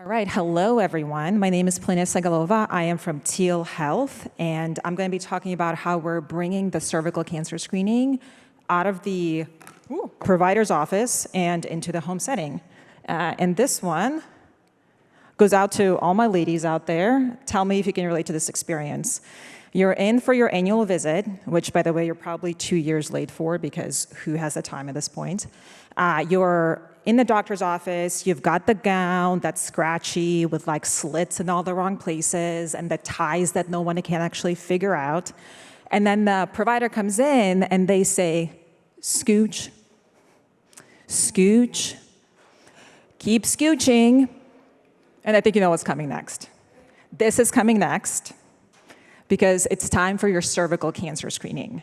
All right, hello everyone. My name is Polina Segalova. I am from Teal Health, and I'm going to be talking about how we're bringing the cervical cancer screening out of the provider's office and into the home setting. And this one goes out to all my ladies out there. Tell me if you can relate to this experience. You're in for your annual visit, which, by the way, you're probably 2 years late for, because who has the time at this point? You're in the doctor's office, you've got the gown that's scratchy with like slits in all the wrong places and the ties that no one can actually figure out. And then the provider comes in and they say, scooch, scooch, keep scooching. And I think you know what's coming next. This is coming next because it's time for your cervical cancer screening.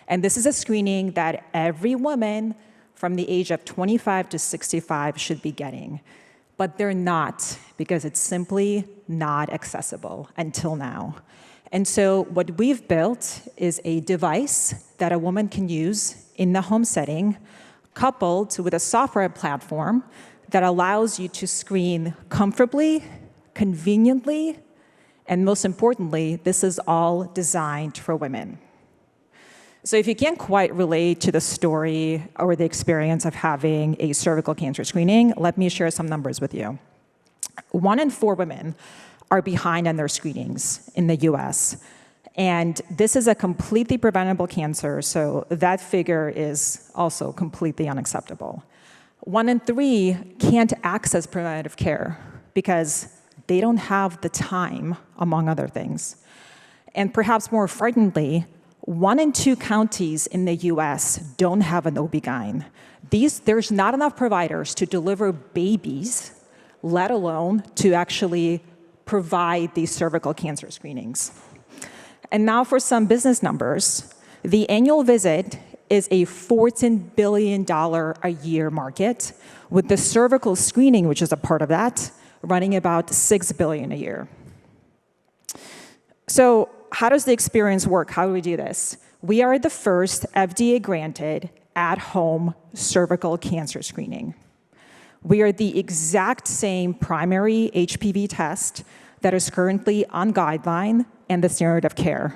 And this is a screening that every woman from the age of 25 to 65 should be getting. But they're not, because it's simply not accessible until now. And so what we've built is a device that a woman can use in the home setting, coupled with a software platform that allows you to screen comfortably, conveniently, and most importantly, this is all designed for women. So if you can't quite relate to the story or the experience of having a cervical cancer screening, let me share some numbers with you. 1 in 4 women are behind on their screenings in the US. And this is a completely preventable cancer, so that figure is also completely unacceptable. 1 in 3 can't access preventative care because they don't have the time, among other things. And perhaps more frighteningly, 1 in 2 counties in the US don't have an OB-GYN. There's not enough providers to deliver babies, let alone to actually provide these cervical cancer screenings. And now for some business numbers. The annual visit is a $14 billion a year market, with the cervical screening, which is a part of that, running about $6 billion a year. So how does the experience work? How do we do this? We are the first FDA-granted at-home cervical cancer screening. We are the exact same primary HPV test that is currently on guideline and the standard of care.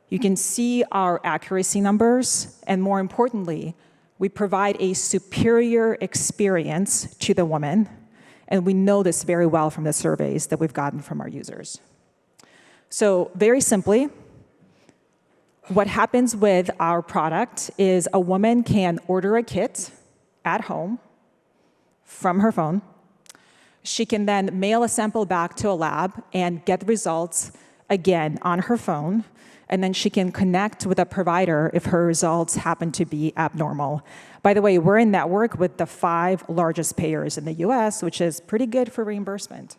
You can see our accuracy numbers, and more importantly, we provide a superior experience to the woman, and we know this very well from the surveys that we've gotten from our users. So very simply, what happens with our product is a woman can order a kit at home from her phone. She can then mail a sample back to a lab and get results again on her phone. And then she can connect with a provider if her results happen to be abnormal. By the way, we're in network with the 5 largest payers in the US, which is pretty good for reimbursement.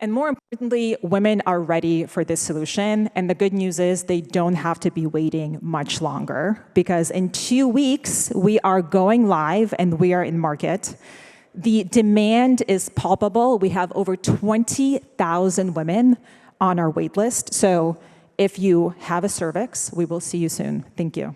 And more importantly, women are ready for this solution. And the good news is they don't have to be waiting much longer, because in 2 weeks, we are going live and we are in market. The demand is palpable. We have over 20,000 women on our wait list. So if you have a cervix, we will see you soon. Thank you.